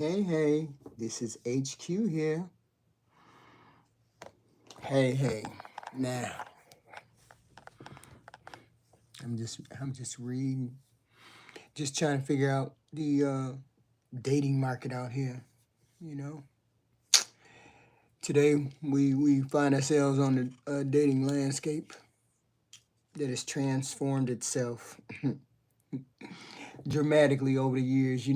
Hey, this is HQ here. Hey. Now, I'm just reading, just trying to figure out the dating market out here. You know, today we find ourselves on the dating landscape that has transformed itself dramatically over the years.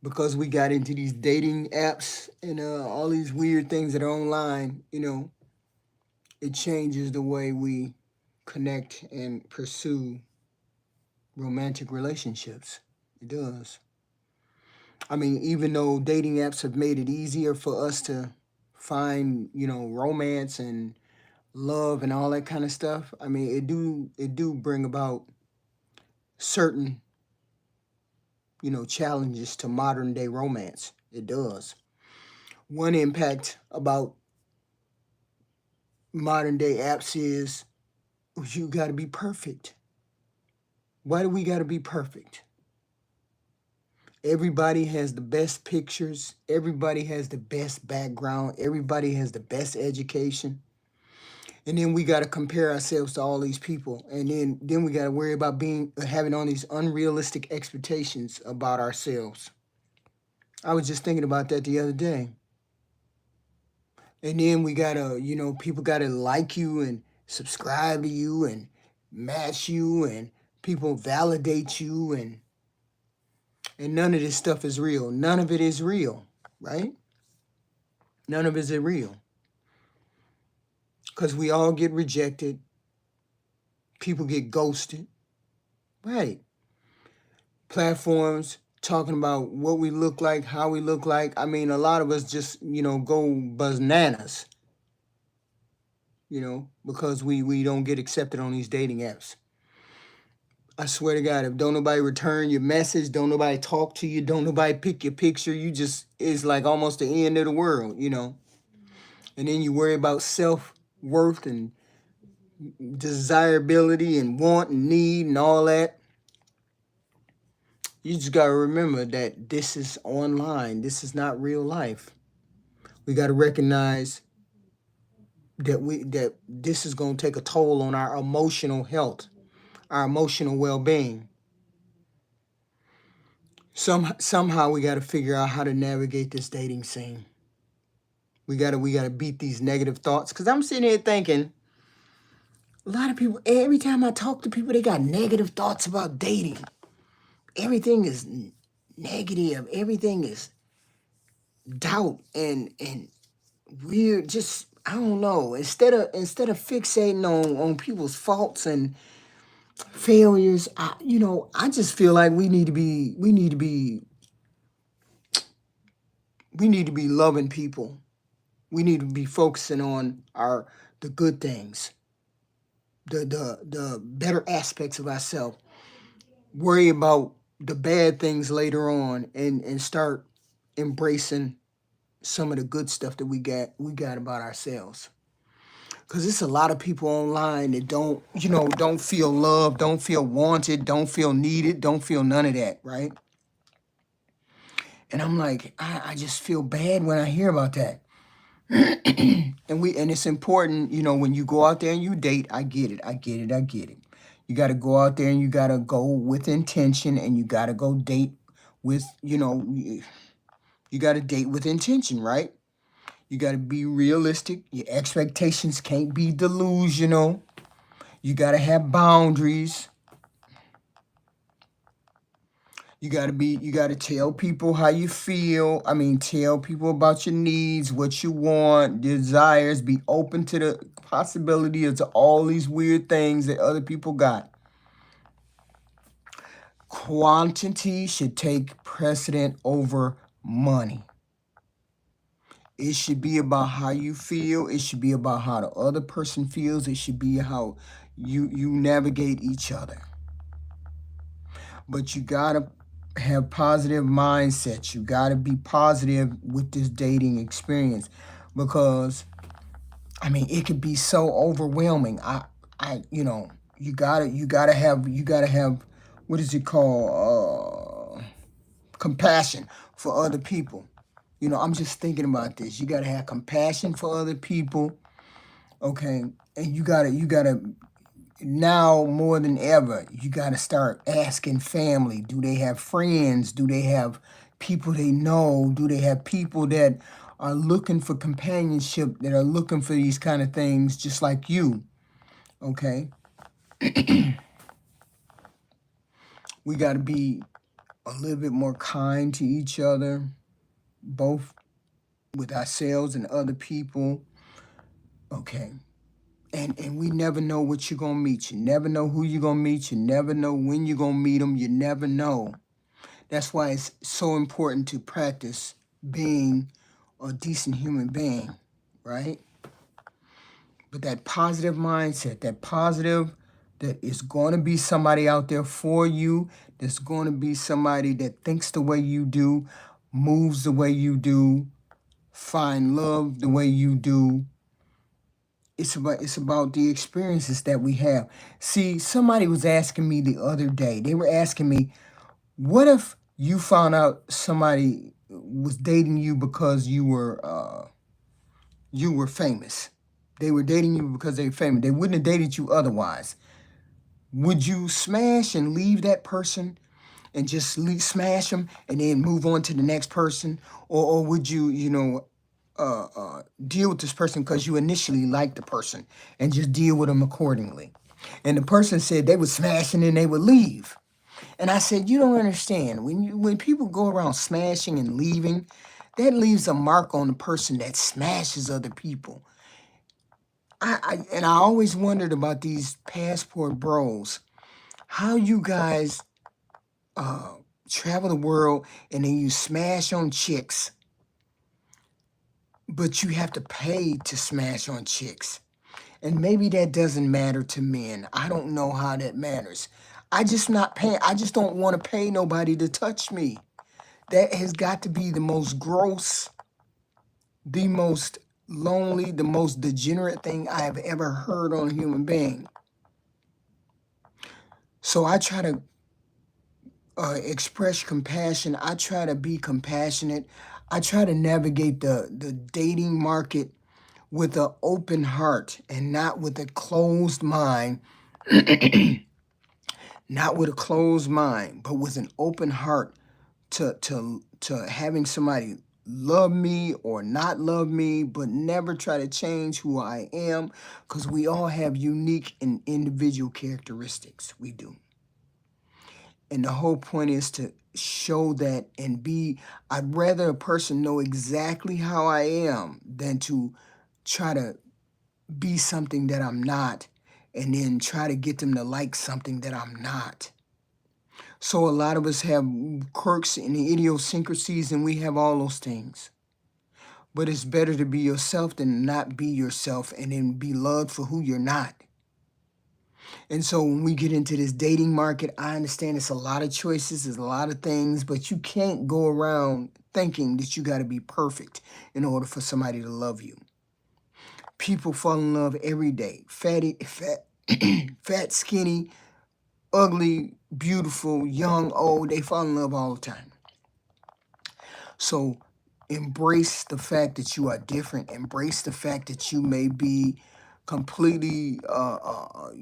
Because we got into these dating apps and all these weird things that are online. It changes the way we connect and pursue romantic relationships. It does. I mean, even though dating apps have made it easier for us to find, romance and love and all that kind of stuff, I mean, it do bring about certain, challenges to modern day romance. It does. One impact about modern day apps is you got to be perfect. Why do we got to be perfect? Everybody has the best pictures. Everybody has the best background. Everybody has the best education. And then we got to compare ourselves to all these people. And then we got to worry about having all these unrealistic expectations about ourselves. I was just thinking about that the other day. And then we got to, people got to like you and subscribe to you and match you and people validate you and none of this stuff is real. None of it is real, right? None of it is real. Because we all get rejected. People get ghosted. Right. Platforms talking about what we look like, how we look like. I mean, a lot of us just, go bananas, because we don't get accepted on these dating apps. I swear to God, if don't nobody return your message, don't nobody talk to you, don't nobody pick your picture, it's like almost the end of the world. And then you worry about self-worth and desirability and want and need and all that. You just gotta remember that this is online. This is not real life. We gotta recognize that this is gonna take a toll on our emotional health, our emotional well-being. Somehow we gotta figure out how to navigate this dating scene. We gotta beat these negative thoughts. Cause I'm sitting here thinking, a lot of people, every time I talk to people, they got negative thoughts about dating. Everything is negative. Everything is doubt and weird. Just I don't know. Instead of fixating on people's faults and failures, I just feel like we need to be loving people. We need to be focusing on the good things, the better aspects of ourselves. Worry about the bad things later on and start embracing some of the good stuff that we got about ourselves. Cause it's a lot of people online that don't feel loved, don't feel wanted, don't feel needed, don't feel none of that, right? And I'm like, I just feel bad when I hear about that. And it's important, when you go out there and you date, I get it. You gotta go out there and you gotta go with intention and you gotta go date with, you gotta date with intention, right? You got to be realistic. Your expectations can't be delusional. You got to have boundaries. You got to tell people how you feel. I mean, tell people about your needs, what you want, desires. Be open to the possibility of all these weird things that other people got. Quantity should take precedent over money. It should be about how you feel. It should be about how the other person feels. It should be how you navigate each other. But you gotta have positive mindsets. You gotta be positive with this dating experience because I mean it could be so overwhelming. You gotta have what is it called? compassion for other people. You know, I'm just thinking about this. You got to have compassion for other people, okay? And you gotta now more than ever, you gotta start asking family. Do they have friends? Do they have people they know? Do they have people that are looking for companionship, that are looking for these kind of things just like you? Okay. We gotta be a little bit more kind to each other, both with ourselves and other people. Okay. And we never know what you're gonna meet. You never know who you're gonna meet. You never know when you're gonna meet them. You never know. That's why it's so important to practice being a decent human being, right? But that positive mindset, that is going to be somebody out there for you, there's going to be somebody that thinks the way you do, moves the way you do, find love the way you do. It's about the experiences that we have. See, somebody was asking me the other day. They were asking me, what if you found out somebody was dating you because you were famous? They were dating you because they were famous. They wouldn't have dated you otherwise. Would you smash and leave that person and just smash them and then move on to the next person, or would you, deal with this person because you initially liked the person and just deal with them accordingly? And the person said they would smash and then they would leave. And I said, you don't understand. When people go around smashing and leaving, that leaves a mark on the person that smashes other people. And I always wondered about these passport bros. How you guys travel the world and then you smash on chicks, but you have to pay to smash on chicks. And maybe that doesn't matter to men. I don't know how that matters. I just not paying. I just don't want to pay nobody to touch me. That has got to be the most gross, the most lonely, the most degenerate thing I have ever heard on a human being. So I try to express compassion. I try to be compassionate. I try to navigate the dating market with an open heart and not with a closed mind. Not with a closed mind, but with an open heart to having somebody love me or not love me, but never try to change who I am, because we all have unique and individual characteristics. We do. And the whole point is to show that and be, I'd rather a person know exactly how I am than to try to be something that I'm not and then try to get them to like something that I'm not. So a lot of us have quirks and idiosyncrasies, and we have all those things. But it's better to be yourself than not be yourself and then be loved for who you're not. And so when we get into this dating market, I understand it's a lot of choices, there's a lot of things, but you can't go around thinking that you got to be perfect in order for somebody to love you. People fall in love every day. Fat, fat, skinny, ugly, beautiful, young, old, they fall in love all the time. So embrace the fact that you are different. Embrace the fact that you may be completely, out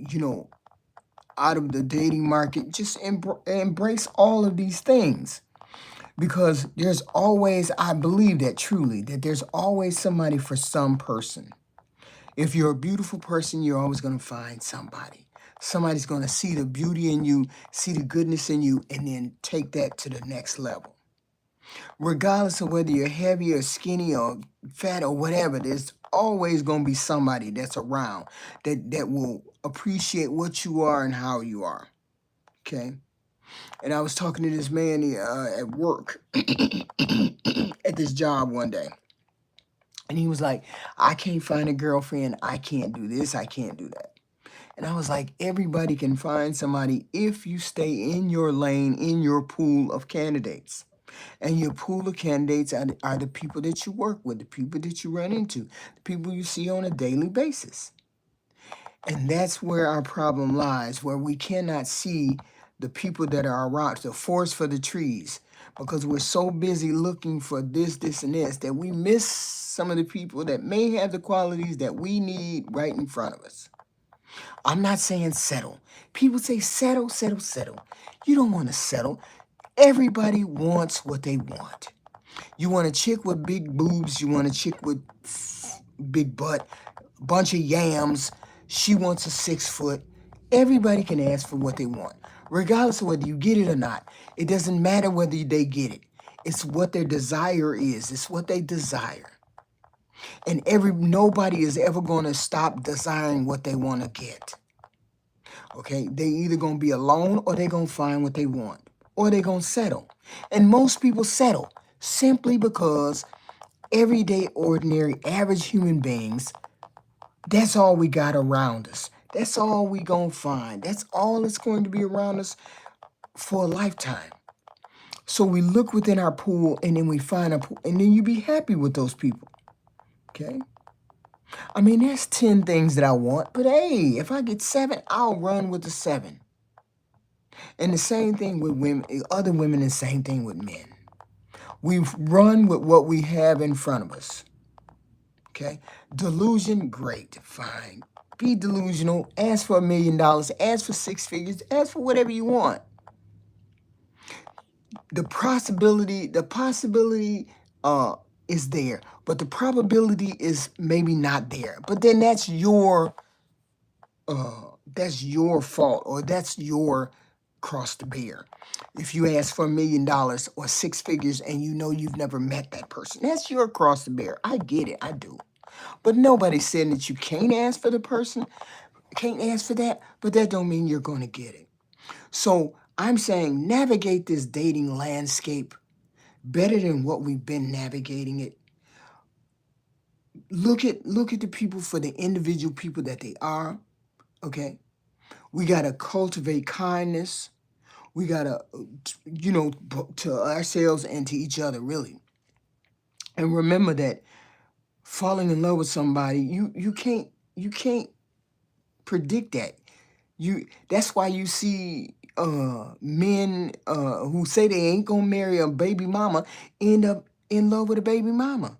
of the dating market. Just embrace all of these things, because there's always, I believe that truly, that there's always somebody for some person. If you're a beautiful person, you're always going to find somebody. Somebody's going to see the beauty in you, see the goodness in you, and then take that to the next level. Regardless of whether you're heavy or skinny or fat or whatever, there's always going to be somebody that's around that will appreciate what you are and how you are. Okay? And I was talking to this man at work at this job one day. And he was like, I can't find a girlfriend. I can't do this. I can't do that. And I was like, everybody can find somebody if you stay in your lane, in your pool of candidates. And your pool of candidates are the people that you work with, the people that you run into, the people you see on a daily basis. And that's where our problem lies, where we cannot see the people that are around, the forest for the trees. because we're so busy looking for this, and this that we miss some of the people that may have the qualities that we need right in front of us. I'm not saying settle. People say settle, settle, settle. You don't want to settle. Everybody wants what they want. You want a chick with big boobs. You want a chick with big butt, bunch of yams. She wants a 6 foot. Everybody can ask for what they want, regardless of whether you get it or not. It doesn't matter whether they get it. It's what their desire is. It's what they desire. And nobody is ever going to stop desiring what they want to get. Okay? They either going to be alone, or they're going to find what they want, or they're going to settle. And most people settle simply because everyday, ordinary, average human beings, that's all we got around us. That's all we gonna find. That's all that's going to be around us for a lifetime. So we look within our pool, and then we find a pool, and then you be happy with those people. Okay? I mean, there's 10 things that I want, but hey, if I get 7, I'll run with the 7. And the same thing with women, other women, the same thing with men. We run with what we have in front of us. Okay? Delusion, great, fine. Be delusional, ask for $1 million, ask for 6 figures, ask for whatever you want. The possibility is there, but the probability is maybe not there. But then that's your fault, or that's your cross to bear. If you ask for $1 million or 6 figures and you know you've never met that person, that's your cross to bear. I get it, I do. But nobody's saying that you can't ask for the person, can't ask for that, but that don't mean you're going to get it. So I'm saying navigate this dating landscape better than what we've been navigating it. Look at the people for the individual people that they are, okay? We got to cultivate kindness. We got to, to ourselves and to each other, really. And remember that falling in love with somebody, you can't predict that. That's why you see men who say they ain't gonna marry a baby mama end up in love with a baby mama.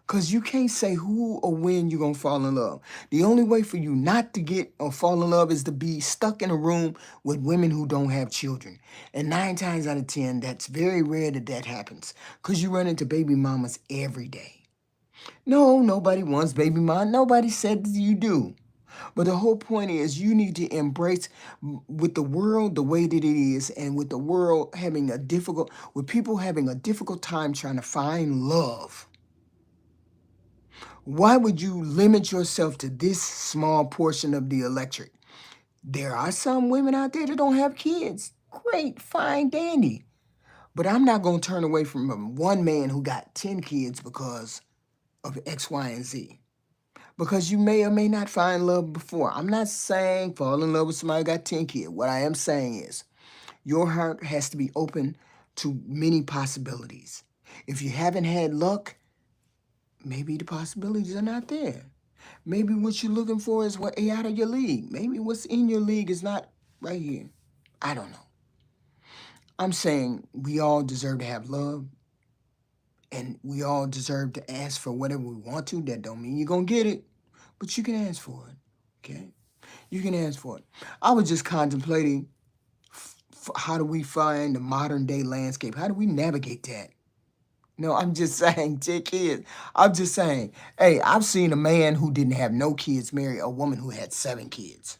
Because you can't say who or when you're gonna fall in love. The only way for you not to get or fall in love is to be stuck in a room with women who don't have children. And 9 times out of 10, that's very rare that happens, because you run into baby mamas every day. No, nobody wants baby mama. Nobody said that you do. But the whole point is, you need to embrace, with the world the way that it is, and with the world with people having a difficult time trying to find love. Why would you limit yourself to this small portion of the electric? There are some women out there that don't have kids. Great, fine, dandy. But I'm not going to turn away from one man who got 10 kids because of X, Y, and Z. Because you may or may not find love before. I'm not saying fall in love with somebody who got 10 kids. What I am saying is, your heart has to be open to many possibilities. If you haven't had luck, maybe the possibilities are not there. Maybe what you're looking for is what out of your league. Maybe what's in your league is not right here. I don't know. I'm saying we all deserve to have love, and we all deserve to ask for whatever we want to. That don't mean you're going to get it, but you can ask for it, okay? You can ask for it. I was just contemplating, how do we find the modern day landscape? How do we navigate that? No, I'm just saying, 10 kids. I'm just saying, hey, I've seen a man who didn't have no kids marry a woman who had 7 kids.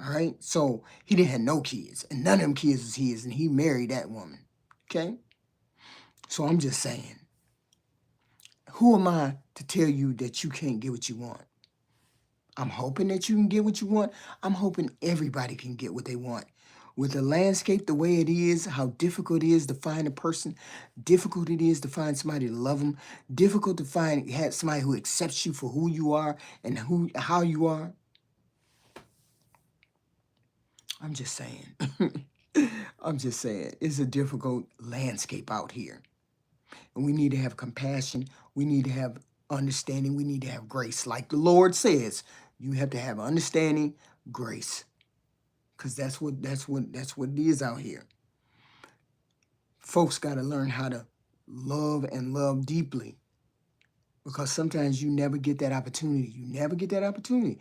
All right? So he didn't have no kids, and none of them kids was his, and he married that woman. Okay? So I'm just saying, who am I to tell you that you can't get what you want? I'm hoping that you can get what you want. I'm hoping everybody can get what they want. With the landscape the way it is, how difficult it is to find a person, difficult it is to find somebody to love them, difficult to have somebody who accepts you for who you are and how you are. I'm just saying. I'm just saying, it's a difficult landscape out here. And we need to have compassion. We need to have understanding. We need to have grace. Like the Lord says, you have to have understanding, grace. Because that's what it is out here. folks got to learn how to love and love deeply, because sometimes you never get that opportunity. You never get that opportunity.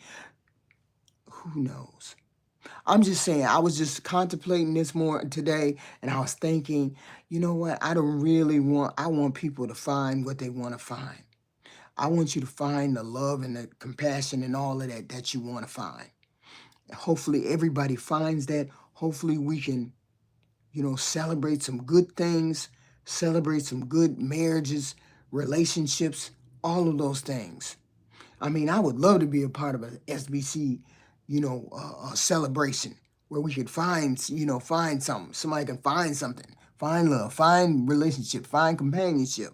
Who knows? I'm just saying, I was just contemplating this more today, and I was thinking, you know what? I want people to find what they want to find. I want you to find the love and the compassion and all of that you want to find. Hopefully everybody finds that. Hopefully we can, celebrate some good things, celebrate some good marriages, relationships, all of those things. I mean, I would love to be a part of a SBC, a celebration where we could find something. Somebody can find something, find love, find relationship, find companionship.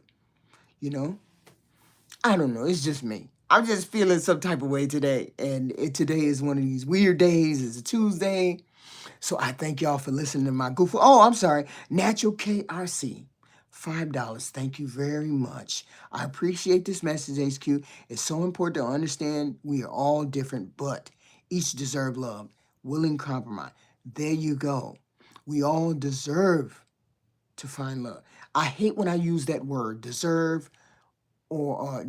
I don't know. It's just me. I'm just feeling some type of way today, and today is one of these weird days. It's a Tuesday. So I thank y'all for listening to my goof. Oh, I'm sorry. Natural KRC. $5. Thank you very much. I appreciate this message, HQ. It's so important to understand we are all different, but each deserve love. Willing compromise. There you go. We all deserve to find love. I hate when I use that word, deserve, or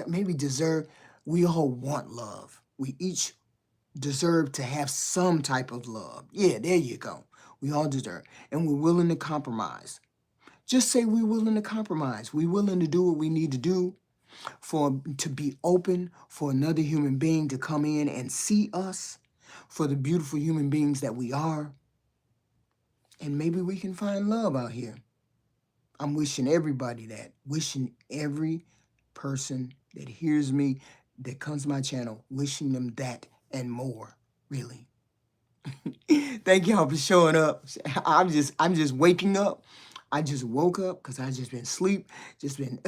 maybe deserve. We all want love. We each deserve to have some type of love. Yeah, there you go. We all deserve. And we're willing to compromise. Just say we're willing to compromise. We're willing to do what we need to do to be open for another human being to come in and see us for the beautiful human beings that we are. And maybe we can find love out here. I'm wishing everybody that. Wishing every person that hears me, that comes to my channel, wishing them that and more, really. Thank y'all for showing up. I'm just waking up. I just woke up because I just been asleep, just been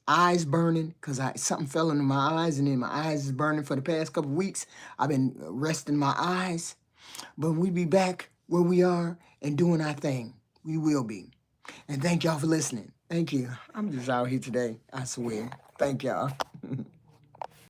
eyes burning because something fell into my eyes, and then my eyes is burning for the past couple of weeks. I've been resting my eyes, but we be back where we are and doing our thing. We will be. And thank y'all for listening. Thank you. I'm just out here today, I swear. Thank y'all.